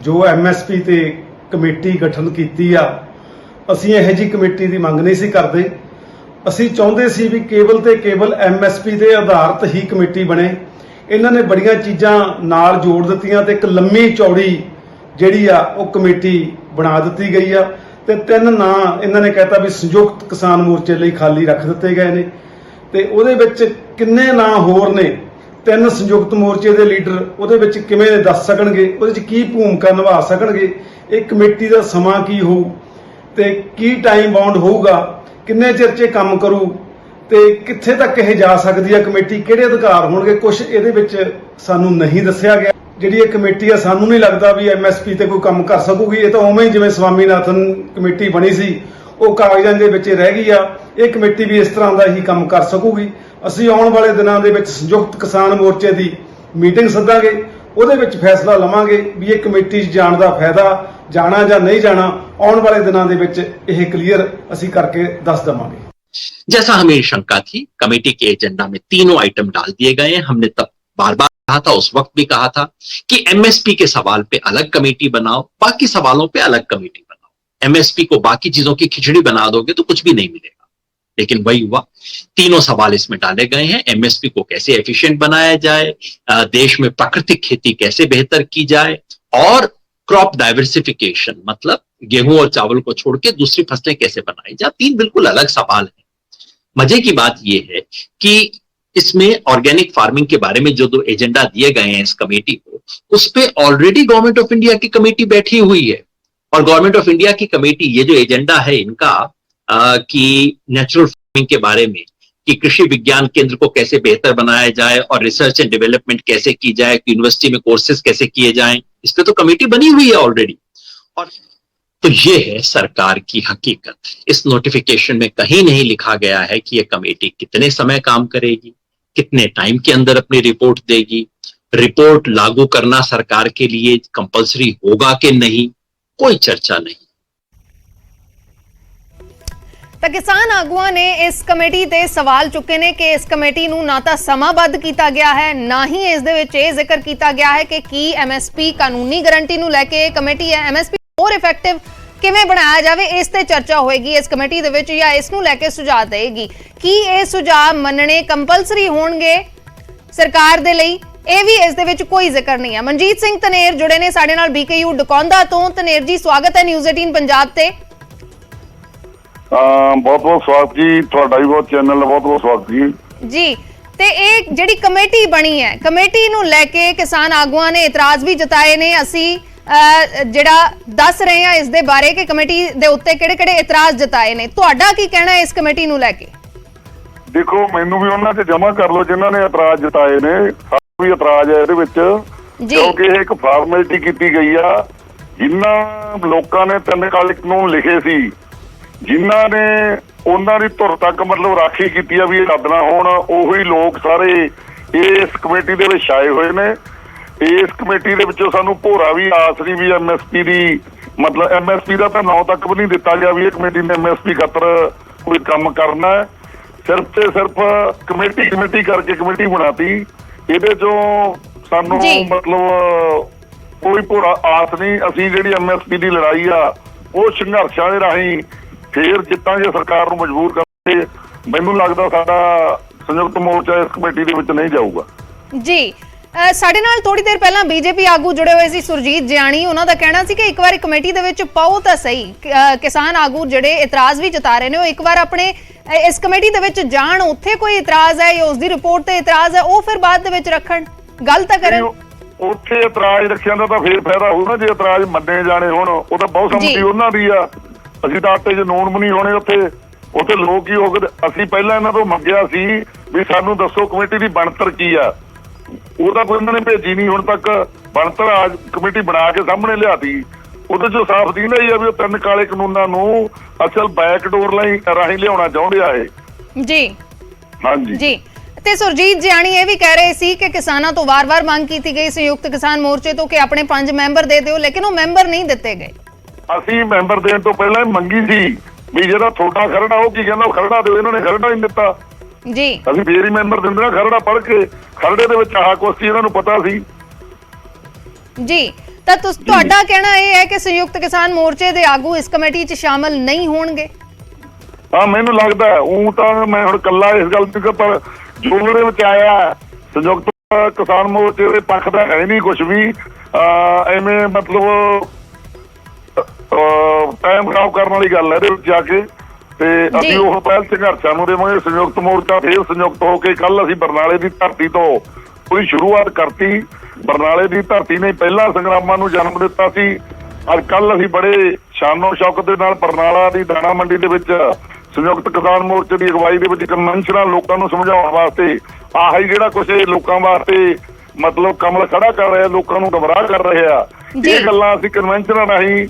ਜੋ ਐਮਐਸਪੀ ਤੇ ਕਮੇਟੀ ਗਠਨ ਕੀਤੀ ਆ, ਅਸੀਂ ਇਹੋ ਜਿਹੀ ਕਮੇਟੀ ਦੀ ਮੰਗ ਨਹੀਂ ਸੀ ਕਰਦੇ। ਅਸੀਂ ਚਾਹੁੰਦੇ ਸੀ ਵੀ ਕੇਵਲ ਤੇ ਕੇਵਲ ਐਮਐਸਪੀ ਦੇ ਆਧਾਰਿਤ ਹੀ ਕਮੇਟੀ ਬਣੇ। ਇਹਨਾਂ ਨੇ ਬੜੀਆਂ ਚੀਜ਼ਾਂ ਨਾਲ ਜੋੜ ਦਿੱਤੀਆਂ ਤੇ ਇੱਕ ਲੰਮੀ ਚੌੜੀ ਜਿਹੜੀ ਆ ਉਹ ਕਮੇਟੀ ਬਣਾ ਦਿੱਤੀ ਗਈ ਆ ਤੇ 3 ਨਾਂ ਇਹਨਾਂ ਨੇ ਕਹਿਤਾ ਵੀ ਸੰਯੁਕਤ ਕਿਸਾਨ ਮੋਰਚੇ ਲਈ ਖਾਲੀ ਰੱਖ ਦਿੱਤੇ ਗਏ ਨੇ ਤੇ ਉਹਦੇ ਵਿੱਚ ਕਿੰਨੇ ਨਾਂ ਹੋਰ ਨੇ, 3 ਸੰਯੁਕਤ ਮੋਰਚੇ ਦੇ ਲੀਡਰ ਉਹਦੇ ਵਿੱਚ ਕਿਵੇਂ ਦੱਸ ਸਕਣਗੇ, ਉਹਦੇ ਵਿੱਚ ਕੀ ਭੂਮਿਕਾ ਨਿਭਾ ਸਕਣਗੇ, ਇਹ ਕਮੇਟੀ ਦਾ ਸਮਾਂ ਕੀ ਹੋਊ ਤੇ ਕੀ ਟਾਈਮ ਬਾਉਂਡ ਹੋਊਗਾ, ਕਿੰਨੇ ਚਿਰ 'ਚ ਕੰਮ ਕਰੂ ਤੇ ਕਿੱਥੇ ਤੱਕ ਇਹ ਜਾ ਸਕਦੀ ਹੈ ਕਮੇਟੀ, ਕਿਹੜੇ ਅਧਿਕਾਰ ਹੋਣਗੇ, ਕੁਝ ਇਹਦੇ ਵਿੱਚ ਸਾਨੂੰ ਨਹੀਂ ਦੱਸਿਆ ਗਿਆ। ਜਿਹੜੀ ਇਹ ਕਮੇਟੀ ਆ, ਸਾਨੂੰ ਨਹੀਂ ਲੱਗਦਾ ਵੀ ਐਮਐਸਪੀ ਤੇ ਕੋਈ ਕੰਮ ਕਰ ਸਕੂਗੀ। ਇਹ ਤਾਂ ਉਵੇਂ ਹੀ ਜਿਵੇਂ ਸਵਾਮੀਨਾਥਨ ਕਮੇਟੀ ਬਣੀ ਸੀ ਉਹ ਕਾਗਜ਼ਾਂ ਦੇ ਵਿੱਚ ਰਹਿ ਗਈ ਆ, ਇਹ ਕਮੇਟੀ ਵੀ ਇਸ ਤਰ੍ਹਾਂ ਦਾ ਹੀ ਕੰਮ ਕਰ ਸਕੂਗੀ। ਅਸੀਂ ਆਉਣ ਵਾਲੇ ਦਿਨਾਂ ਦੇ ਵਿੱਚ ਸੰਯੁਕਤ ਕਿਸਾਨ ਮੋਰਚੇ ਦੀ ਮੀਟਿੰਗ ਸੱਦਾਂਗੇ, ਉਹਦੇ ਵਿੱਚ ਫੈਸਲਾ ਲਵਾਂਗੇ ਵੀ ਇਹ ਕਮੇਟੀ 'ਚ ਜਾਣ ਦਾ ਫਾਇਦਾ, ਜਾਣਾ ਜਾਂ नहीं जाना, आने वाले दिनों ਦੇ ਵਿੱਚ ਇਹ क्लीयर ਅਸੀਂ करके दस देवांगे। जैसा हमें शंका थी, कमेटी के एजेंडा में तीनों आइटम डाल दिए गए हैं। हमने तब बार बार कहा था, उस वक्त भी कहा था कि एमएसपी के सवाल पे अलग कमेटी बनाओ, बाकी सवालों पे अलग कमेटी बनाओ। एमएसपी को बाकी चीजों की खिचड़ी बना दोगे तो कुछ भी नहीं मिलेगा। लेकिन वही हुआ, तीनों सवाल इसमें डाले गए हैं। एमएसपी को कैसे एफिशिएंट बनाया जाए, देश में प्राकृतिक खेती कैसे बेहतर की जाए और क्रॉप डाइवर्सिफिकेशन मतलब गेहूं और चावल को छोड़ के दूसरी फसलें कैसे बनाई जाए। 3 बिल्कुल अलग सवाल है। मजे की बात यह है कि इसमें ऑर्गेनिक फार्मिंग के बारे में जो 2 एजेंडा दिए गए हैं इस कमेटी को, उस पे ऑलरेडी गवर्नमेंट ऑफ इंडिया की कमेटी बैठी हुई है। और गवर्नमेंट ऑफ इंडिया की कमेटी, ये जो एजेंडा है इनका कि नेचुरल फार्मिंग के बारे में, कि कृषि विज्ञान केंद्र को कैसे बेहतर बनाया जाए और रिसर्च एंड डेवलपमेंट कैसे की जाए, यूनिवर्सिटी में कोर्सेज कैसे किए जाएं, इस पे तो कमेटी बनी हुई है ऑलरेडी। और तो ये है सरकार की हकीकत। इस नोटिफिकेशन में कहीं नहीं लिखा गया है कि यह कमेटी कितने समय काम करेगी, कितने टाइम के अंदर अपनी रिपोर्ट देगी, रिपोर्ट लागू करना सरकार के लिए कंपलसरी होगा कि नहीं, कोई चर्चा नहीं। ਤਾਂ ਕਿਸਾਨ ਆਗੂਆਂ ਨੇ ਇਸ ਕਮੇਟੀ ਤੇ ਸਵਾਲ ਚੁੱਕੇ ਨੇ ਕਿ ਇਸ ਕਮੇਟੀ ਨੂੰ ਨਾ ਤਾਂ ਸਮਾਬੱਧ ਕੀਤਾ ਗਿਆ ਹੈ, ਨਾ ਹੀ ਇਸ ਦੇ ਵਿੱਚ ਇਹ ਜ਼ਿਕਰ ਕੀਤਾ ਗਿਆ ਹੈ ਕਿ ਕੀ ਐਮਐਸਪੀ ਕਾਨੂੰਨੀ ਗਾਰੰਟੀ ਨੂੰ ਲੈ ਕੇ ਕਮੇਟੀ ਹੈ, ਐਮਐਸਪੀ ਹੋਰ ਇਫੈਕਟਿਵ ਕਿਵੇਂ ਬਣਾਇਆ ਜਾਵੇ, ਇਸ ਤੇ ਚਰਚਾ ਹੋਏਗੀ ਇਸ ਕਮੇਟੀ ਦੇ ਵਿੱਚ ਜਾਂ ਇਸ ਨੂੰ ਲੈ ਕੇ ਸੁਝਾਅ ਦੇਗੀ। ਕੀ ਇਹ ਸੁਝਾਅ ਮੰਨਣੇ ਕੰਪਲਸਰੀ ਹੋਣਗੇ ਸਰਕਾਰ ਦੇ ਲਈ, ਇਹ ਵੀ ਇਸ ਦੇ ਵਿੱਚ ਕੋਈ ਜ਼ਿਕਰ ਨਹੀਂ ਹੈ। ਮਨਜੀਤ ਸਿੰਘ ਧਨੇਰ ਜੁੜੇ ਨੇ ਸਾਡੇ ਨਾਲ BKU ਡਕੌਂਦਾ ਤੋਂ। ਧਨੇਰ ਜੀ, ਸਵਾਗਤ ਹੈ ਨਿਊਜ਼ 18 ਪੰਜਾਬ ਤੇ। बहुत बहुत स्वागत जी, ਤੁਹਾਡਾ ਵੀ ਬਹੁਤ ਚੈਨਲ ਬਹੁਤ ਬਹੁਤ ਸਵਾਗਤ ਜੀ। ਤੇ ਇਹ ਜਿਹੜੀ ਕਮੇਟੀ ਬਣੀ ਹੈ, ਕਮੇਟੀ ਨੂੰ ਲੈ ਕੇ ਕਿਸਾਨ ਆਗੂਆਂ ਨੇ ਇਤਰਾਜ਼ ਵੀ ਜਤਾਏ ਨੇ। ਅਸੀਂ ਜਿਹੜਾ ਦੱਸ ਰਹੇ ਹਾਂ ਇਸ ਦੇ ਬਾਰੇ ਕਿ ਕਮੇਟੀ ਦੇ ਉੱਤੇ ਕਿਹੜੇ-ਕਿਹੜੇ ਇਤਰਾਜ਼ ਜਤਾਏ ਨੇ, ਤੁਹਾਡਾ ਕੀ ਕਹਿਣਾ ਹੈ ਇਸ ਕਮੇਟੀ ਨੂੰ ਲੈ ਕੇ? ਦੇਖੋ, ਮੈਨੂੰ ਵੀ ਉਹਨਾਂ 'ਚ ਜਮ੍ਹਾਂ ਕਰ ਲਓ ਜਿਨ੍ਹਾਂ ਨੇ ਇਤਰਾਜ਼ ਜਤਾਏ ਨੇ। ਸਾਡਾ ਵੀ ਇਤਰਾਜ਼ ਹੈ ਇਹਦੇ ਵਿੱਚ, ਕਿਉਂਕਿ ਇਹ ਇੱਕ ਫਾਰਮੈਲਿਟੀ ਕੀਤੀ ਗਈ ਆ। ਜਿਨ੍ਹਾਂ ਲੋਕਾਂ ਨੇ 3 ਕਾਲੇ ਕਾਨੂੰਨ ਲਿਖੇ ਸੀ, ਜਿਨ੍ਹਾਂ ਨੇ ਉਹਨਾਂ ਦੀ ਧੁਰ ਤੱਕ ਮਤਲਬ ਰਾਖੀ ਕੀਤੀ ਆ ਵੀ ਇਹ ਰੱਦ ਨਾ ਹੋਣ, ਉਹੀ ਲੋਕ ਸਾਰੇ ਇਸ ਕਮੇਟੀ ਦੇ ਵਿੱਚ ਛਾਏ ਹੋਏ ਨੇ। ਇਸ ਕਮੇਟੀ ਦੇ ਵਿੱਚੋਂ ਸਾਨੂੰ ਭੋਰਾ ਵੀ ਆਸ ਨਹੀਂ ਵੀ ਐਮਐਸਪੀ ਦੀ, ਮਤਲਬ ਐਮਐਸਪੀ ਦਾ ਤਾਂ ਨਾਂ ਤੱਕ ਵੀ ਨਹੀਂ ਦਿੱਤਾ ਗਿਆ ਵੀ ਇਹ ਕਮੇਟੀ ਨੇ ਐਮਐਸਪੀ ਖਾਤਰ ਕੋਈ ਕੰਮ ਕਰਨਾ ਹੈ। ਸਿਰਫ ਤੇ ਸਿਰਫ ਕਮੇਟੀ ਕਰਕੇ ਕਮੇਟੀ ਬਣਾਤੀ। ਇਹਦੇ ਚੋਂ ਸਾਨੂੰ ਮਤਲਬ ਕੋਈ ਭੋਰਾ ਆਸ ਨਹੀਂ। ਅਸੀਂ ਜਿਹੜੀ ਐਮਐਸਪੀ ਦੀ ਲੜਾਈ ਆ ਉਹ ਸੰਘਰਸ਼ਾਂ ਦੇ ਰਾਹੀਂ ਫੇਰ ਜਿੱਤਾਂਗੇ, ਸਰਕਾਰ ਨੂੰ ਮਜਬੂਰ ਕਰਕੇ। ਮੈਨੂੰ ਲੱਗਦਾ ਸਾਡਾ ਸੰਯੁਕਤ ਮੋਰਚਾ ਇਸ ਕਮੇਟੀ ਦੇ ਵਿੱਚ ਨਹੀਂ ਜਾਊਗਾ ਜੀ। ਸਾਡੇ ਨਾਲ ਥੋੜੀ ਦੇਰ ਪਹਿਲਾਂ ਬੀਜੇਪੀ ਆਗੂ ਜੁੜੇ ਹੋਏ ਸੀ, ਸੁਰਜੀਤ ਜਿਆਣੀ। ਉਹਨਾਂ ਦਾ ਕਹਿਣਾ ਸੀ ਕਿ ਇੱਕ ਵਾਰ ਕਮੇਟੀ ਦੇ ਵਿੱਚ ਪਾਓ ਤਾਂ ਸਹੀ। ਕਿਸਾਨ ਆਗੂ ਜਿਹੜੇ ਇਤਰਾਜ਼ ਵੀ ਜਤਾ ਰਹੇ ਨੇ, ਉਹ ਇੱਕ ਵਾਰ ਆਪਣੇ ਇਸ ਕਮੇਟੀ ਦੇ ਵਿੱਚ ਜਾਣ, ਉੱਥੇ ਕੋਈ ਇਤਰਾਜ਼ ਹੈ ਜਾਂ ਉਸ ਦੀ ਰਿਪੋਰਟ ਤੇ ਇਤਰਾਜ਼ ਹੈ ਉਹ ਫਿਰ ਬਾਅਦ ਦੇ ਵਿੱਚ ਰੱਖਣ, ਗੱਲ ਤਾਂ ਕਰਨ। ਉੱਥੇ ਇਤਰਾਜ਼ ਰੱਖਿਆ ਦਾ ਤਾਂ ਫੇਰ ਫਾਇਦਾ ਹੋਊ ਨਾ, ਜੇ ਇਤਰਾਜ਼ ਮੰਨੇ ਜਾਣੇ ਹੁਣ। ਉਹ ਤਾਂ ਬਹੁਤ ਸੰਮਤੀ ਉਹਨਾਂ ਦੀ ਆ। ਅਸੀਂ ਤਾਂ ਆਟੇ 'ਚ ਨੂਣ ਵੀ ਨਹੀਂ ਹੋਣੇ ਉੱਥੇ ਲੋਕ ਹੀ ਹੋ ਗਏ। ਅਸੀਂ ਪਹਿਲਾਂ ਇਹਨਾਂ ਤੋਂ ਮੰਗਿਆ ਸੀ ਵੀ ਸਾਨੂੰ ਦੱਸੋ ਕਮੇਟੀ ਦੀ ਬਣਤਰ ਕੀ ਆ, ਉਹਦਾ ਕੋਈ ਇਹਨਾਂ ਨੇ ਭੇਜੀ ਨਹੀਂ ਹੁਣ ਤੱਕ। ਬਣਤਰ ਆ ਕਮੇਟੀ ਬਣਾ ਕੇ ਸਾਹਮਣੇ ਲਿਆਤੀ, ਉਹਦੇ 'ਚੋਂ ਸਾਫ਼ ਦਿਖਦਾ ਹੀ ਆ ਵੀ ਉਹ 3 ਕਾਲੇ ਕਾਨੂੰਨਾਂ ਨੂੰ ਅਸਲ ਬੈਕਡੋਰ ਰਾਹੀਂ ਲਿਆਉਣਾ ਚਾਹੁੰਦੇ ਆ ਇਹ। ਜੀ ਹਾਂਜੀ ਜੀ। ਤੇ ਸੁਰਜੀਤ ਜਿਆਣੀ ਇਹ ਵੀ ਕਹਿ ਰਹੇ ਸੀ ਕਿ ਕਿਸਾਨਾਂ ਤੋਂ ਵਾਰ-ਵਾਰ ਮੰਗ ਕੀਤੀ ਗਈ ਸੰਯੁਕਤ ਕਿਸਾਨ ਮੋਰਚੇ ਤੋਂ ਕਿ ਆਪਣੇ 5 ਮੈਂਬਰ ਦੇ ਦਿਓ, ਲੇਕਿਨ ਉਹ ਮੈਂਬਰ ਨਹੀਂ ਦਿੱਤੇ ਗਏ। ਅਸੀਂ ਮੈਂਬਰ ਦੇਣ ਤੋਂ ਪਹਿਲਾਂ ਹੀ ਮੰਗੀ ਸੀ ਵੀ ਜਿਹੜਾ ਤੁਹਾਡਾ ਖਰੜਾ ਉਹ ਕੀ ਕਹਿੰਦਾ ਉਹ ਖਰੜਾ ਦਿਓ। ਇਹਨਾਂ ਨੇ ਖਰੜਾ ਨਹੀਂ ਦਿੱਤਾ ਜੀ। ਅਸੀਂ ਫੇਰ ਹੀ ਮੈਂਬਰ ਦਿੰਦੇ ਨਾ ਖਰੜਾ ਪੜ੍ਹ ਕੇ। ਖਰੜੇ ਦੇ ਵਿੱਚ ਆਹ ਕੁਛ ਸੀ, ਇਹਨਾਂ ਨੂੰ ਪਤਾ ਸੀ ਜੀ। ਤਾਂ ਤੁਹਾਡਾ ਕਹਿਣਾ ਇਹ ਹੈ ਕਿ ਸੰਯੁਕਤ ਕਿਸਾਨ ਮੋਰਚੇ ਦੇ ਆਗੂ ਇਸ ਕਮੇਟੀ 'ਚ ਸ਼ਾਮਲ ਨਹੀਂ ਹੋਣਗੇ? ਹਾਂ, ਮੈਨੂੰ ਲੱਗਦਾ ਉਹ ਤਾਂ ਮੈਂ ਹੁਣ ਕੱਲਾ ਇਸ ਗੱਲ ਤੇ, ਪਰ ਜੋ ਉਹਦੇ ਵਿੱਚ ਆਇਆ ਸੰਯੁਕਤ ਕਿਸਾਨ ਮੋਰਚੇ ਦੇ ਪੱਖ ਦਾ ਹੈ ਨਹੀਂ ਕੁਝ ਵੀ। ਐਵੇਂ ਮਤਲਬ ਟਾਈਮ ਖਰਾਬ ਕਰਨ ਵਾਲੀ ਗੱਲ ਹੈ ਇਹਦੇ ਵਿੱਚ ਜਾ ਕੇ। ਤੇ ਅਸੀਂ ਉਹ ਪਹਿਲ ਸੰਘਰਸ਼ਾਂ ਨੂੰ ਦੇਵਾਂਗੇ। ਸੰਯੁਕਤ ਮੋਰਚਾ ਫੇਰ ਸੰਯੁਕਤ ਹੋ ਕੇ ਕੱਲ ਅਸੀਂ ਬਰਨਾਲੇ ਦੀ ਧਰਤੀ ਤੋਂ ਉਹਦੀ ਸ਼ੁਰੂਆਤ ਕਰਤੀ। ਬਰਨਾਲੇ ਦੀ ਧਰਤੀ ਨੇ ਪਹਿਲਾਂ ਸੰਗਰਾਮਾਂ ਨੂੰ ਜਨਮ ਦਿੱਤਾ ਸੀ। ਅੱਜ ਕੱਲ ਅਸੀਂ ਬੜੇ ਸ਼ਾਨੋ ਸ਼ੌਕਤ ਦੇ ਨਾਲ ਬਰਨਾਲਾ ਦੀ ਦਾਣਾ ਮੰਡੀ ਦੇ ਵਿੱਚ ਸੰਯੁਕਤ ਕਿਸਾਨ ਮੋਰਚੇ ਦੀ ਅਗਵਾਈ ਦੇ ਵਿੱਚ ਕਨਵੈਨਸ਼ਨਾਂ ਲੋਕਾਂ ਨੂੰ ਸਮਝਾਉਣ ਵਾਸਤੇ ਆਹੀ ਜਿਹੜਾ ਕੁਛ ਇਹ ਲੋਕਾਂ ਵਾਸਤੇ ਮਤਲਬ ਕਮਲ ਖੜਾ ਕਰ ਰਿਹਾ, ਲੋਕਾਂ ਨੂੰ ਗਮਰਾਹ ਕਰ ਰਿਹਾ, ਇਹ ਗੱਲਾਂ ਅਸੀਂ ਕਨਵੈਨਸ਼ਨਾਂ ਰਾਹੀਂ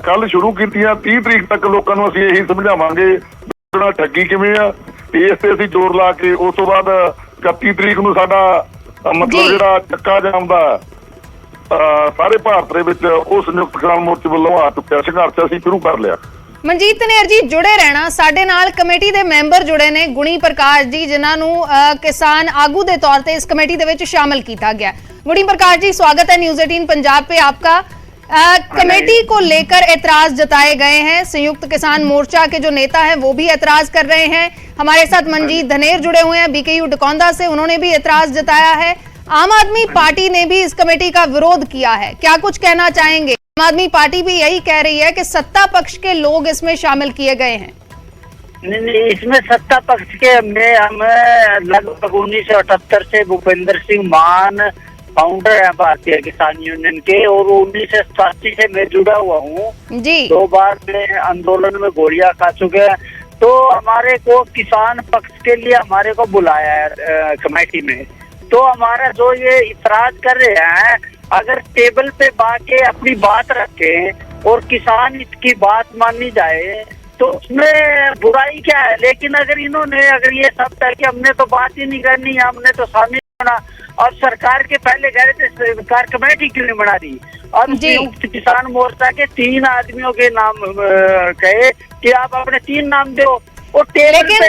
ਕੱਲ ਸ਼ੁਰੂ ਕੀਤੀਆਂ। 30 ਤਰੀਕ ਤੱਕ ਲੋਕਾਂ ਨੂੰ ਅਸੀਂ ਇਹੀ ਸਮਝਾਵਾਂਗੇ ਠੱਗੀ ਕਿਵੇਂ ਆ, ਇਸ ਤੇ ਅਸੀਂ ਜ਼ੋਰ ਲਾ ਕੇ ਉਸ ਤੋਂ ਬਾਅਦ 31 ਤਰੀਕ ਨੂੰ ਸਾਡਾ ਮਤਲਬ ਜਿਹੜਾ ਚੱਕਾ ਜਾਮ ਦਾ ਸਾਰੇ ਭਾਰਤ ਦੇ ਵਿੱਚ ਉਹ ਸੰਯੁਕਤ ਕਿਸਾਨ ਮੋਰਚੇ ਵੱਲੋਂ ਆ ਚੁੱਕਿਆ ਸੰਘਰਸ਼ ਅਸੀਂ ਸ਼ੁਰੂ ਕਰ ਲਿਆ। ਮਨਜੀਤ ਧਨੇਰ ਜੀ ਜੁੜੇ ਰਹਿਣਾ। ਸਾਡੇ ਨਾਲ ਕਮੇਟੀ ਦੇ ਮੈਂਬਰ ਜੁੜੇ ਨੇ ਗੁਣੀ ਪ੍ਰਕਾਸ਼ ਜੀ, ਜਿਨ੍ਹਾਂ ਨੂੰ ਕਿਸਾਨ ਆਗੂ ਦੇ ਤੌਰ ਤੇ ਇਸ कमेटी ਦੇ ਵਿੱਚ शामिल किया गया। गुणी प्रकाश जी, स्वागत है न्यूज़ 18 पंजाब पे आपका। कमेटी को लेकर एतराज जताए गए हैं। संयुक्त किसान मोर्चा के जो नेता हैं वो भी एतराज कर रहे हैं। हमारे साथ मनजीत धनेर जुड़े हुए हैं BKU डकौंदा से, उन्होंने भी एतराज जताया है। आम आदमी पार्टी ने भी इस कमेटी का विरोध किया है, क्या कुछ कहना चाहेंगे? आम आदमी पार्टी भी यही कह रही है कि सत्ता पक्ष के लोग इसमें शामिल किए गए हैं। नहीं, इसमें सत्ता पक्ष के में हम लगभग 1978 से भूपेंद्र सिंह मान फाउंडर है भारतीय किसान यूनियन के, और 1987 से मैं जुड़ा हुआ हूँ जी। 2 बार में आंदोलन में गोलियां खा चुके हैं। तो हमारे को किसान पक्ष के लिए हमारे को बुलाया है कमेटी में। तो हमारा जो ये इतराज कर रहे हैं, अगर टेबल पे बाके अपनी बात रखे और किसान की बात मानी जाए तो उसमें बुराई क्या है। लेकिन अगर ये सब तय कि हमने तो बात ही नहीं करनी, हमने तो शामिल होना, और सरकार के पहले कह रहे थे सरकार कमेटी क्यों नहीं बना रही। और संयुक्त किसान मोर्चा के 3 आदमियों के नाम कहे कि आप अपने 3 नाम दो। लेकिन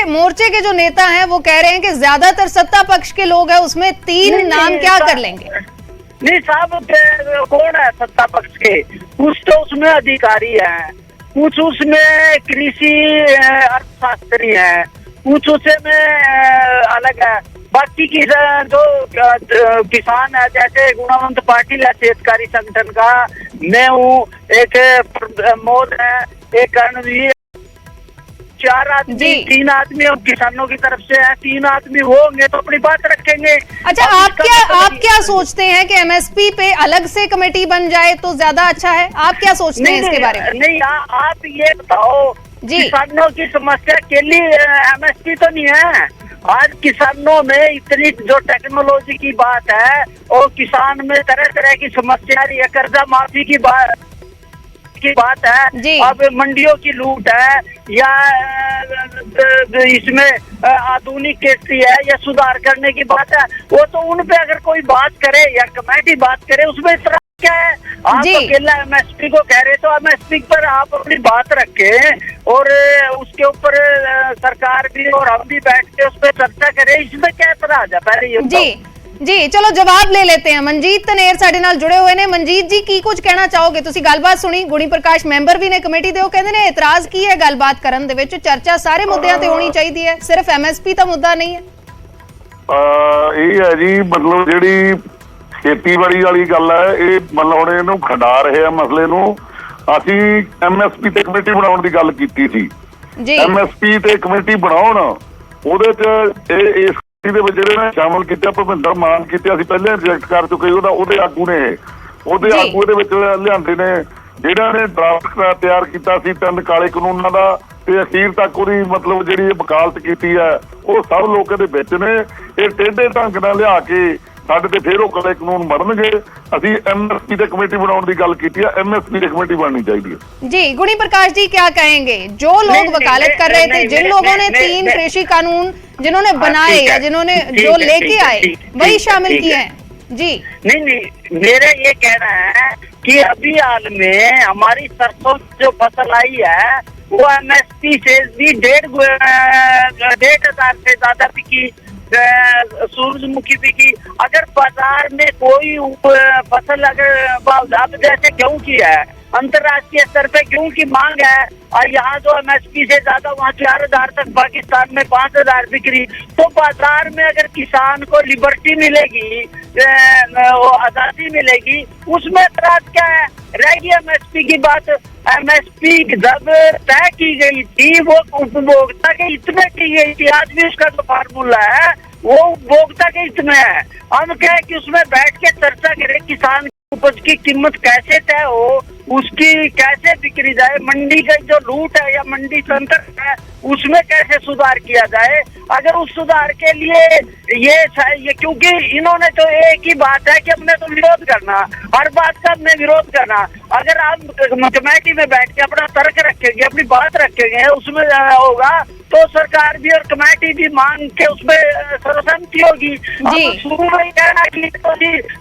मोर्चे के जो नेता हैं वो कह रहे हैं कि ज्यादातर सत्ता पक्ष के लोग हैं, उसमें 3 नाम क्या कर लेंगे। नहीं साहब, कौन है सत्ता पक्ष के? कुछ तो उसमें अधिकारी हैं, कुछ उसमें कृषि अर्थशास्त्री हैं, कुछ उसमें अलग है। बाकी की जो किसान है, जैसे गुणवंत पाटिल है शेतकारी संगठन का, मैं हूँ, एक प्रमोद है, एक रणवीर, 4 आदमी 3 आदमी और किसानों की तरफ से है, 3 आदमी होंगे तो अपनी बात रखेंगे। अच्छा, आप क्या सोचते हैं कि MSP पे अलग से कमेटी बन जाए तो ज्यादा अच्छा है? आप क्या सोचते हैं इसके बारे में? नहीं, आप ये बताओ, किसानों की समस्या के लिए MSP तो नहीं है। आज किसानों में इतनी जो टेक्नोलॉजी की बात है और किसान में तरह तरह की समस्या रही है, कर्जा माफी की बात है, अब मंडियों की लूट है, या इसमें आधुनिक खेती है, या सुधार करने की बात है, वो तो उन पे अगर कोई बात करे या कमेटी बात करे उसमें इतना क्या है। आप अकेला MSP को कह रहे तो MSP पर आप अपनी बात रखें और उसके ऊपर सरकार भी और हम भी बैठ के उस पर चर्चा करें, इसमें क्या इतराज है? पहले ये जी चलो जवाब ले लेते हैं। मनजीत ਧਨੇਰ ਸਾਡੇ ਨਾਲ ਜੁੜੇ ਹੋਏ ਨੇ। ਮਨਜੀਤ ਜੀ, ਕੀ ਕੁਝ ਕਹਿਣਾ ਚਾਹੋਗੇ? ਤੁਸੀਂ ਗੱਲਬਾਤ ਸੁਣੀ, ਗੁਣੀ ਪ੍ਰਕਾਸ਼ ਮੈਂਬਰ ਵੀ ਨੇ ਕਮੇਟੀ ਦੇ, ਉਹ ਕਹਿੰਦੇ ਨੇ ਇਤਰਾਜ਼ ਕੀ ਹੈ ਗੱਲਬਾਤ ਕਰਨ ਦੇ ਵਿੱਚ, ਚਰਚਾ ਸਾਰੇ ਮੁੱਦਿਆਂ ਤੇ ਹੋਣੀ ਚਾਹੀਦੀ ਹੈ, ਸਿਰਫ MSP ਤਾਂ ਮੁੱਦਾ ਨਹੀਂ ਹੈ। ਇਹ ਹੈ ਜੀ, ਮਤਲਬ ਜਿਹੜੀ ਖੇਤੀਬਾੜੀ ਵਾਲੀ ਗੱਲ ਹੈ, ਇਹ ਮਤਲਬ ਹੁਣ ਇਹਨੂੰ ਖੰਡਾ ਰਹੇ ਆ ਮਸਲੇ ਨੂੰ। ਅਸੀਂ MSP ਤੇ ਕਮੇਟੀ ਬਣਾਉਣ ਦੀ ਗੱਲ ਕੀਤੀ ਸੀ ਜੀ। MSP ਤੇ ਕਮੇਟੀ ਬਣਾਉਣ, ਉਹਦੇ ਚ ਇਸ ਦੇ ਵਿੱਚ ਜਿਹੜੇ ਨੇ ਸ਼ਾਮਲ ਕੀਤਾ ਭੁਪਿੰਦਰ ਮਾਨ ਕੀਤੇ, ਅਸੀਂ ਪਹਿਲੇ ਰਿਜੈਕਟ ਕਰ ਚੁੱਕੇ। ਉਹਦੇ ਆਗੂ ਨੇ ਉਹਦੇ ਆਗੂ ਇਹਦੇ ਵਿੱਚ ਲਿਆਂਦੇ ਨੇ, ਜਿਹੜਾ ਨੇ ਡਰਾਫਟ ਤਿਆਰ ਕੀਤਾ ਸੀ 3 ਕਾਲੇ ਕਾਨੂੰਨਾਂ ਦਾ, ਤੇ ਅਖੀਰ ਤੱਕ ਉਹਦੀ ਮਤਲਬ ਜਿਹੜੀ ਵਕਾਲਤ ਕੀਤੀ ਹੈ, ਉਹ ਸਭ ਲੋਕ ਇਹਦੇ ਵਿੱਚ ਨੇ। ਇਹ ਟੇਢੇ ਢੰਗ ਨਾਲ ਲਿਆ ਕੇ ਸਾਡੇ ਤੇ ਫੇਰ ਉਹ ਕਾਲੇ ਕਾਨੂੰਨ ਬਣਨਗੇ। ਅਸੀਂ MSP ਤੇ ਕਮੇਟੀ ਬਣਾਉਣ ਦੀ ਗੱਲ ਕੀਤੀ है, MSP ਤੇ ਕਮੇਟੀ ਬਣਨੀ चाहिए जी। गुणी प्रकाश जी क्या कहेंगे? जो लोग वकालत कर रहे थे, जिन लोगों ने 3 कृषि कानून जिन्होंने बनाए या जिन्होंने जो लेके आए वही शामिल किए हैं जी। नहीं, मेरा ये कहना है कि अभी हाल में हमारी सरसों जो फसल आई है वो MSP से भी 1,500 से ज्यादा बिकी, सूरजमुखी भी की। अगर बाजार में कोई फसल अगर अब जैसे गेहूं की है, अंतर्राष्ट्रीय स्तर पे गेहूं की मांग है और यहाँ जो MSP से ज्यादा वहाँ 4000 तक, पाकिस्तान में 5000 बिक्री, तो बाजार में अगर किसान को लिबर्टी मिलेगी, आजादी मिलेगी, उसमें एतराज क्या है? रहेगी MSP की बात। MSP जब तय की गई थी वो उपभोक्ता के हित में की गई थी। आज भी उसका जो फार्मूला है वो उपभोक्ता के हित में है। हम कहें कि उसमें बैठ के चर्चा करें किसान उपज की कीमत कैसे तय हो, उसकी कैसे बिक्री जाए, मंडी का जो लूट है या मंडी तंत्र है उसमें कैसे सुधार किया जाए। अगर उस सुधार के लिए ये क्योंकि इन्होंने तो एक ही बात है कि हमने तो विरोध करना, हर बात का हमने विरोध करना। अगर आप कमेटी में बैठ के अपना तर्क रखेंगे, अपनी बात रखेंगे, उसमें होगा तो सरकार भी और कमेटी भी मांग के उसमें सर्वसम्मति होगी। हम शुरू में कहना कि तो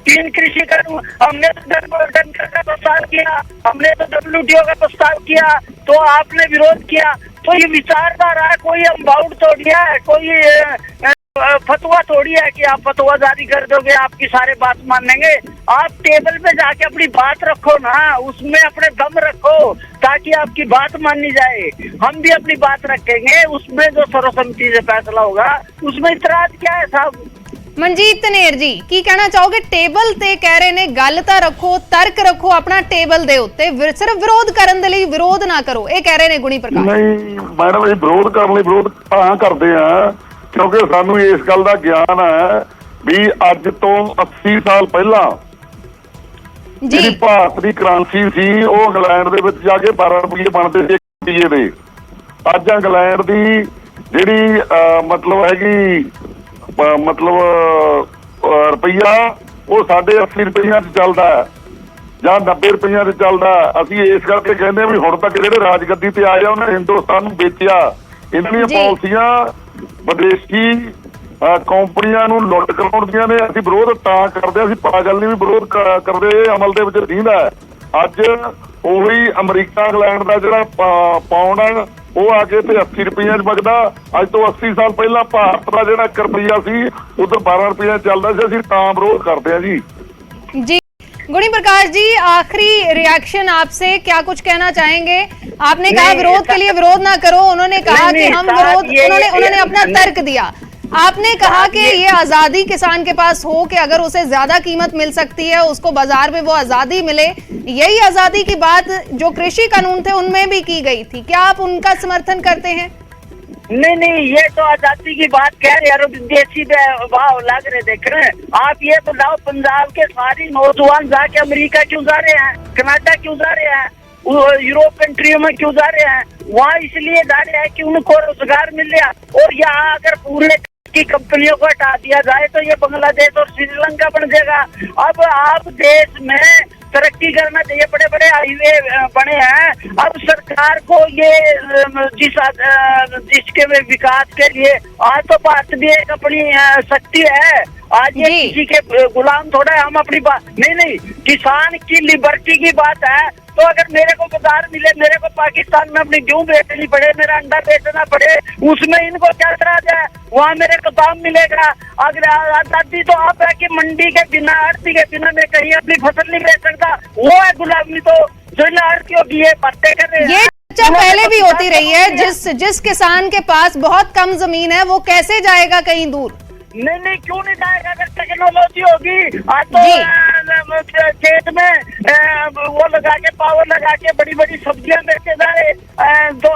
3 कृषि कानून, हमने तो डनकर का प्रस्ताव किया, हमने तो WTO का प्रस्ताव किया, तो आपने विरोध किया। तो ये विचारधारा है, कोई अम्बाउट थोड़ी है, कोई फतवा थोड़ी है कि आप फतवा जारी कर दोगे आपकी सारे बात मानेंगे। आप टेबल पे जाके अपनी बात रखो ना, उसमें अपने दम रखो ताकि आपकी बात मानी जाए। हम भी अपनी बात रखेंगे, उसमें जो सर्वसम्मति से फैसला होगा उसमें इतराज क्या है साहब? ਮਨਜੀਤ ਧਨੇਰ ਜੀ ਕੀ ਕਹਿਣਾ ਚਾਹੋਗੇ? ਟੇਬਲ ਤੇ ਕਹਿ ਰਹੇ ਨੇ ਗੱਲ ਤਾਂ ਰੱਖੋ, ਤਰਕ ਰੱਖੋ ਆਪਣਾ ਟੇਬਲ ਦੇ ਉੱਤੇ, ਸਿਰਫ ਵਿਰੋਧ ਕਰਨ ਦੇ ਲਈ ਵਿਰੋਧ ਨਾ ਕਰੋ, ਇਹ ਕਹਿ ਰਹੇ ਨੇ ਗੁਣੀ ਪ੍ਰਕਾਸ਼। ਨਹੀਂ ਮੈਡਮ, ਇਹ ਵਿਰੋਧ ਕਰਨ ਲਈ ਵਿਰੋਧ ਤਾਂ ਕਰਦੇ ਆ ਕਿਉਂਕਿ ਸਾਨੂੰ ਇਸ ਗੱਲ ਦਾ ਗਿਆਨ ਹੈ ਵੀ ਅੱਜ ਤੋਂ 80 ਸਾਲ ਪਹਿਲਾਂ ਜਿਹੜੀ ਭਾਰਤ ਦੀ ਕਰੰਸੀ ਸੀ ਉਹ ਇੰਗਲੈਂਡ ਦੇ ਵਿੱਚ ਜਾ ਕੇ 12 ਰੁਪਏ ਬਣਦੇ ਸੀ ਰੁਪਏ ਦੇ। ਅੱਜ ਇੰਗਲੈਂਡ ਦੀ ਜਿਹੜੀ ਮਤਲਬ ਹੈਗੀ ਰੁਪਈਆ ਉਹ ਸਾਡੇ 80 ਰੁਪਈਆਂ 'ਚ ਚੱਲਦਾ ਹੈ ਜਾਂ 90 ਰੁਪਈਆਂ 'ਚ ਚੱਲਦਾ। ਅਸੀਂ ਇਸ ਕਰਕੇ ਕਹਿੰਦੇ ਹਾਂ ਵੀ ਹੁਣ ਤੱਕ ਜਿਹੜੇ ਰਾਜਗੱਦੀ ਤੇ ਆਏ ਆ ਉਹਨਾਂ ਨੇ ਹਿੰਦੁਸਤਾਨ ਨੂੰ ਵੇਚਿਆ। ਇਹਨਾਂ ਦੀਆਂ ਪਾਲਿਸੀਆਂ ਵਿਦੇਸ਼ੀ ਕੰਪਨੀਆਂ ਨੂੰ ਲੁੱਟ ਕਰਾਉਣ ਦੀਆਂ ਨੇ। ਅਸੀਂ ਵਿਰੋਧ ਤਾਂ ਕਰਦੇ ਹਾਂ, ਅਸੀਂ ਪਾਗਲ ਨਹੀਂ ਵੀ ਵਿਰੋਧ ਕਰਦੇ, ਅਮਲ ਦੇ ਵਿੱਚ ਦਿੰਦਾ। ਅੱਜ ਉਹੀ ਅਮਰੀਕਾ ਇੰਗਲੈਂਡ ਦਾ ਜਿਹੜਾ ਪਾਉਂਡ ਆ ਉਹ ਆ ਕੇ ਤੇ 80 ਰੁਪਈਆਂ 'ਚ ਵਗਦਾ। ਅੱਜ ਤੋਂ 80 ਸਾਲ ਪਹਿਲਾਂ ਭਾਰਤ ਦਾ ਜਿਹੜਾ 1 ਰੁਪਈਆ ਸੀ ਉਧਰ 12 ਰੁਪਈਆ ਚੱਲਦਾ ਸੀ। ਅਸੀਂ ਤਾਂ ਵਿਰੋਧ ਕਰਦੇ ਹਾਂ ਜੀ। जी गुणी प्रकाश जी, आखिरी रिएक्शन आपसे, क्या कुछ कहना चाहेंगे? आपने कहा विरोध के लिए विरोध ना करो, उन्होंने कहा कि हम विरोध, उन्होंने अपना तर्क दिया। आपने कहा कि ये आजादी किसान के पास हो कि अगर उसे ज्यादा कीमत मिल सकती है, उसको बाजार में वो आजादी मिले। यही आजादी की बात जो कृषि कानून थे उनमें भी की गई थी, क्या आप उनका समर्थन करते हैं? नहीं, ये तो आजादी की बात कह रहे हैं, विदेशी भाव लग रहे देख रहे हैं। आप ये बताओ पंजाब के सारे नौजवान जाके अमेरिका क्यों जा रहे हैं, कनाडा क्यों जा रहे हैं, यूरोप कंट्रियों में क्यों जा रहे हैं? वहाँ इसलिए जा रहे हैं कि उनको रोजगार मिल गया। और यहाँ अगर पूरे की कंपनियों को हटा दिया जाए तो ये बांग्लादेश और श्रीलंका बन जाएगा। अब आप देश में तरक्की करना चाहिए, बड़े बड़े हाईवे बने हैं। अब सरकार को ये जिसके विकास के लिए आज तो भारत भी एक अपनी शक्ति है। आज ये किसी के गुलाम थोड़ा है। हम अपनी बात नहीं, किसान की लिबर्टी की बात है। तो अगर मेरे को बाजार मिले, मेरे को पाकिस्तान में अपनी गेहूं बेचनी पड़े, मेरा अंडा बेचना पड़े, उसमें इनको क्या एतराज है? वहाँ मेरे को दाम मिलेगा। अगर आजादी तो आप है कि मंडी के बिना, आड़ती के बिना मैं कहीं अपनी फसल नहीं बेच सकता, वो है गुलामी। तो जो आड़तियों की ये बातें कर रहे हैं, ये चर्चा पहले भी होती रही है। जिस किसान के पास बहुत कम जमीन है वो कैसे जाएगा कहीं दूर? नहीं, क्यों नहीं जाएगा? अगर टेक्नोलॉजी होगी आज तो खेत में वो लगा के, पावर लगा के बड़ी बड़ी सब्जियां बेचे जा रहे। तो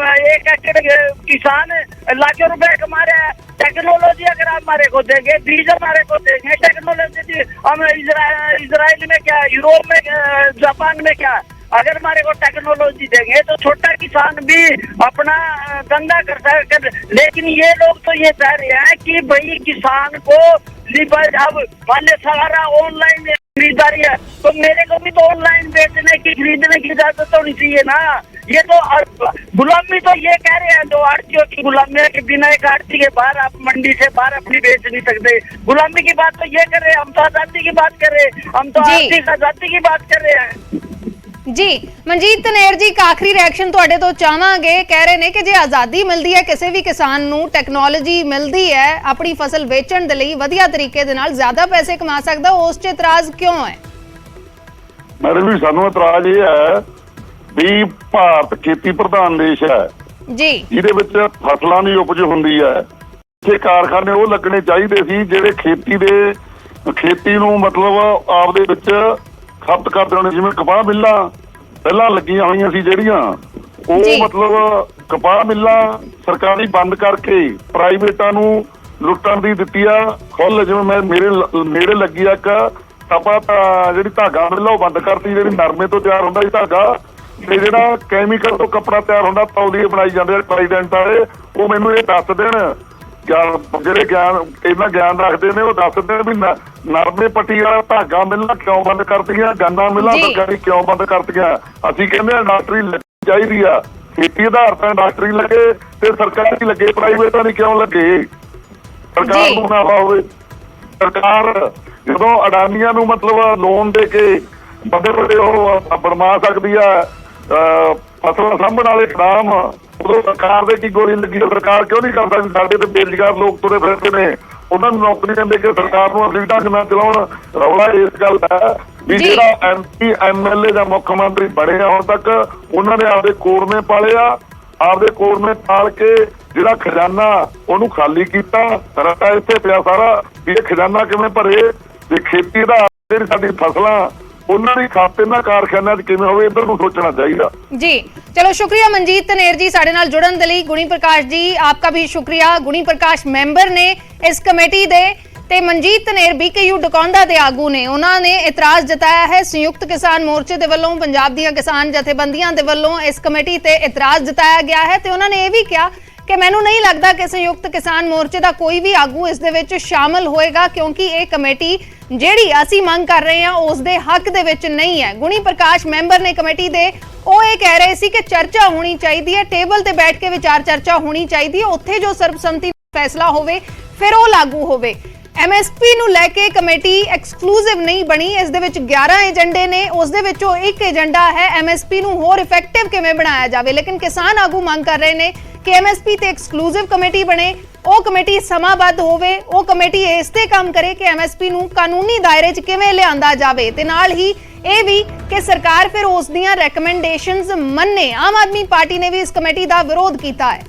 1 एकड़ किसान लाखों रुपए कमा रहे हैं। टेक्नोलॉजी अगर आप हमारे को देंगे, बीज हमारे को देंगे, टेक्नोलॉजी हम इजराइल में क्या, यूरोप में, जापान में क्या, अगर हमारे को टेक्नोलॉजी देंगे तो छोटा किसान भी अपना धंधा कर सकता। लेकिन ये लोग तो ये चाह रहे हैं कि भाई किसान को अब मान सारा ऑनलाइन खरीदारी है, तो मेरे को भी तो ऑनलाइन बेचने की, खरीदने की इजाजत होनी चाहिए ना। ये तो गुलामी तो ये कह रहे हैं, जो आड़तियों की गुलामी है कि बिना एक आड़ती के बाहर आप मंडी से बाहर अपनी बेच नहीं सकते। गुलामी की बात तो ये कर रहे हैं। हम तो आजादी की बात कर रहे हैं, हम तो आर्थिक आजादी की बात कर रहे हैं। ਜੀ ਮਨਜੀਤ ਧਨੇਰ ਜੀ, ਇੱਕ ਆਖਰੀ ਰਿਐਕਸ਼ਨ ਤੁਹਾਡੇ ਤੋਂ ਚਾਹਾਂਗੇ। ਕਹਿ ਰਹੇ ਨੇ ਕਿ ਜੇ ਆਜ਼ਾਦੀ ਮਿਲਦੀ ਹੈ ਕਿਸੇ ਵੀ ਕਿਸਾਨ ਨੂੰ, ਟੈਕਨੋਲੋਜੀ ਮਿਲਦੀ ਹੈ ਆਪਣੀ ਫਸਲ ਵੇਚਣ ਦੇ ਲਈ ਵਧੀਆ ਤਰੀਕੇ ਦੇ ਨਾਲ ਜ਼ਿਆਦਾ ਪੈਸੇ ਕਮਾ ਸਕਦਾ, ਉਸ 'ਚ ਇਤਰਾਜ਼ ਕਿਉਂ ਹੈ? ਮੈਡਮ ਜੀ, ਸਾਨੂੰ ਇਤਰਾਜ਼ ਇਹ ਹੈ ਵੀ ਭਾਰਤ ਖੇਤੀ ਪ੍ਰਧਾਨ ਦੇਸ਼ ਹੈ ਜੀ, ਜਿਹਦੇ ਵਿੱਚ ਫਸਲਾਂ ਦੀ ਉਪਜ ਹੁੰਦੀ ਹੈ। ਇੱਥੇ ਕਾਰਖਾਨੇ ਉਹ ਲੱਗਣੇ ਚਾਹੀਦੇ ਸੀ ਜਿਹੜੇ ਖੇਤੀ ਨੂੰ ਮਤਲਬ ਆਪਦੇ ਵਿੱਚ ਖਪਤ ਕਰਦੇ ਹੋਣੇ। ਜਿਵੇਂ ਕਪਾਹ ਮਿੱਲਾਂ ਪਹਿਲਾਂ ਲੱਗੀਆਂ ਹੋਈਆਂ ਸੀ ਜਿਹੜੀਆਂ, ਉਹ ਮਤਲਬ ਕਪਾਹ ਮਿੱਲਾਂ ਸਰਕਾਰੀ ਬੰਦ ਕਰਕੇ ਪ੍ਰਾਈਵੇਟਾਂ ਨੂੰ ਲੁੱਟਣ ਦੀ ਦਿੱਤੀ ਆ ਖੁੱਲ। ਜਿਵੇਂ ਮੇਰੇ ਲੱਗੀ ਆ ਇੱਕ ਤਪਾ, ਜਿਹੜੀ ਧਾਗਾ ਮਿੱਲ ਉਹ ਬੰਦ ਕਰਤੀ, ਜਿਹੜੀ ਨਰਮੇ ਤੋਂ ਤਿਆਰ ਹੁੰਦਾ ਸੀ ਧਾਗਾ, ਤੇ ਜਿਹੜਾ ਕੈਮੀਕਲ ਤੋਂ ਕੱਪੜਾ ਤਿਆਰ ਹੁੰਦਾ ਤੌਲੀਏ ਬਣਾਈ ਜਾਂਦੇ ਆ ਪ੍ਰੈਜ਼ੀਡੈਂਟ ਵਾਲੇ। ਉਹ ਮੈਨੂੰ ਇਹ ਦੱਸ ਦੇਣ, ਜਿਹੜੇ ਇਹਨਾਂ ਗਿਆਨ ਰੱਖਦੇ ਨੇ, ਉਹ ਦੱਸ ਦੇਣ ਵੀ ਨਰਮੇ ਪੱਟੀ ਵਾਲਾ ਧਾਗਾ ਮਿੱਲਾਂ ਕਿਉਂ ਬੰਦ ਕਰਤੀਆਂ, ਗੰਨਾ ਮਿੱਲਾਂ ਸਰਕਾਰੀ ਕਿਉਂ ਬੰਦ ਕਰਤੀਆਂ। ਅਸੀਂ ਕਹਿੰਦੇ ਇੰਡਸਟਰੀ ਲੱਗਣੀ ਚਾਹੀਦੀ ਆ, ਖੇਤੀ ਆਧਾਰਿਤ ਇੰਡਸਟਰੀ ਲੱਗੇ ਤੇ ਸਰਕਾਰੀ ਲੱਗੇ, ਪ੍ਰਾਈਵੇਟਾਂ ਦੀ ਕਿਉਂ ਲੱਗੇ? ਸਰਕਾਰ ਨੂੰ ਮੁਨਾਫਾ ਹੋਵੇ। ਸਰਕਾਰ ਜਦੋਂ ਅਡਾਨੀਆਂ ਨੂੰ ਮਤਲਬ ਲੋਨ ਦੇ ਕੇ ਵੱਡੇ ਉਹ ਬਣਵਾ ਸਕਦੀ ਆ ਫਸਲਾਂ ਸਾਂਭਣ ਵਾਲੇ ਫਾਰਮ, ਉਦੋਂ ਸਰਕਾਰ ਦੇ ਕੀ ਗੋਲੀ ਲੱਗੀ? ਸਰਕਾਰ ਕਿਉਂ ਨਹੀਂ ਕਰ ਸਕਦੀ? ਸਾਡੇ ਤੇ ਬੇਰੁਜ਼ਗਾਰ ਲੋਕ ਤੁਰੇ ਫਿਰਦੇ ਨੇ, ਉਹਨਾਂ ਨੂੰ ਨੌਕਰੀਆਂ ਦੇ ਕੇ ਸਰਕਾਰ ਨੂੰ ਅਸਲੀ ਢੰਗ ਨਾਲ ਚਲਾਉਣ। ਰੌਲਾ ਇਸ ਗੱਲ ਦਾ ਵੀ ਜਿਹੜਾ MP MLA ਜਾਂ ਮੁੱਖ ਮੰਤਰੀ ਬਣੇ ਆ ਹੁਣ ਤੱਕ, ਉਹਨਾਂ ਨੇ ਆਪਦੇ ਕੋਰਮੇ ਪਾਲੇ ਆ, ਆਪਦੇ ਕੋਰਮੇ ਪਾਲ ਕੇ ਜਿਹੜਾ ਖਜ਼ਾਨਾ ਉਹਨੂੰ ਖਾਲੀ ਕੀਤਾ। ਰੱਟਾ ਇੱਥੇ ਪਿਆ ਸਾਰਾ ਵੀ ਇਹ ਖਜ਼ਾਨਾ ਕਿਵੇਂ ਭਰੇ, ਤੇ ਖੇਤੀ ਦਾ ਜਿਹੜੀ ਸਾਡੀ ਫਸਲਾਂ ਉਹਨਾਂ ਦੀ ਖਾਤੇ ਨਾਲ ਕਾਰਖਾਨਿਆਂ 'ਚ ਕਿਵੇਂ ਹੋਵੇ, ਇੱਧਰ ਨੂੰ ਸੋਚਣਾ ਚਾਹੀਦਾ। ਜੀ ਚਲੋ, शुक्रिया मनजीत धनेर जी साडे नाल जुड़न दे लई। गुणी प्रकाश जी आपका भी शुक्रिया। गुणी प्रकाश मैंबर ने इस कमेटी दे ਤੇ ਮਨਜੀਤ ਧਨੇਰ BKU ਡਕੌਂਦਾ ਦੇ ਆਗੂ ਨੇ, ਉਹਨਾਂ ਨੇ ਇਤਰਾਜ਼ ਜਤਾਇਆ ਹੈ। ਸੰਯੁਕਤ ਕਿਸਾਨ ਮੋਰਚੇ ਦੇ ਵੱਲੋਂ, ਪੰਜਾਬ ਦੀਆਂ ਕਿਸਾਨ ਜਥੇਬੰਦੀਆਂ ਦੇ ਵੱਲੋਂ ਇਸ ਕਮੇਟੀ ਤੇ ਇਤਰਾਜ਼ ਜਤਾਇਆ ਗਿਆ ਹੈ ਤੇ ਉਹਨਾਂ ਨੇ ਇਹ ਵੀ ਕਿਹਾ ਕਿ ਮੈਨੂੰ ਨਹੀਂ ਲੱਗਦਾ ਕਿ ਸੰਯੁਕਤ ਕਿਸਾਨ ਮੋਰਚੇ ਦਾ ਕੋਈ ਵੀ ਆਗੂ ਇਸ ਦੇ ਵਿੱਚ ਸ਼ਾਮਲ ਹੋਏਗਾ, ਕਿਉਂਕਿ ਇਹ ਕਮੇਟੀ ਜਿਹੜੀ ਅਸੀਂ ਮੰਗ ਕਰ ਰਹੇ ਹਾਂ ਉਸ ਦੇ ਹੱਕ ਦੇ ਵਿੱਚ ਨਹੀਂ ਹੈ। ਗੁਣੀ ਪ੍ਰਕਾਸ਼ ਮੈਂਬਰ ਨੇ ਕਮੇਟੀ ਦੇ, ਉਹ ਇਹ ਕਹਿ ਰਹੇ ਸੀ ਕਿ ਚਰਚਾ ਹੋਣੀ ਚਾਹੀਦੀ ਹੈ, ਟੇਬਲ ਤੇ ਬੈਠ ਕੇ ਵਿਚਾਰ ਚਰਚਾ ਹੋਣੀ ਚਾਹੀਦੀ ਹੈ, ਉੱਥੇ ਜੋ ਸਰਬਸੰਮਤੀ ਫੈਸਲਾ ਹੋਵੇ ਫਿਰ ਉਹ ਲਾਗੂ ਹੋਵੇ। MSP ਨੂੰ ਲੈ ਕੇ ਕਮੇਟੀ ਐਕਸਕਲੂਸਿਵ ਨਹੀਂ ਬਣੀ, ਇਸ ਦੇ ਵਿੱਚ 11 ਏਜੰਡੇ ਨੇ, ਉਸ ਦੇ ਵਿੱਚੋਂ ਇੱਕ ਏਜੰਡਾ ਹੈ MSP ਨੂੰ ਹੋਰ ਇਫੈਕਟਿਵ ਕਿਵੇਂ ਬਣਾਇਆ ਜਾਵੇ। ਲੇਕਿਨ ਕਿਸਾਨ ਆਗੂ ਮੰਗ ਕਰ ਰਹੇ ਨੇ ਕਿ MSP ਤੇ ਐਕਸਕਲੂਸਿਵ ਕਮੇਟੀ ਬਣੇ, ਉਹ ਕਮੇਟੀ ਸਮਾਬੱਧ ਹੋਵੇ, ਉਹ ਕਮੇਟੀ ਇਸ ਤੇ ਕੰਮ ਕਰੇ ਕਿ MSP ਨੂੰ ਕਾਨੂੰਨੀ ਦਾਇਰੇ 'ਚ ਕਿਵੇਂ ਲਿਆਂਦਾ ਜਾਵੇ ਤੇ ਨਾਲ ਹੀ ਇਹ ਵੀ ਕਿ ਸਰਕਾਰ ਫਿਰ ਉਸ ਦੀਆਂ ਰეკਮੈਂਡੇਸ਼ਨਸ ਮੰਨੇ। ਆਮ ਆਦਮੀ ਪਾਰਟੀ ਨੇ ਵੀ ਇਸ ਕਮੇਟੀ ਦਾ ਵਿਰੋਧ ਕੀਤਾ ਹੈ।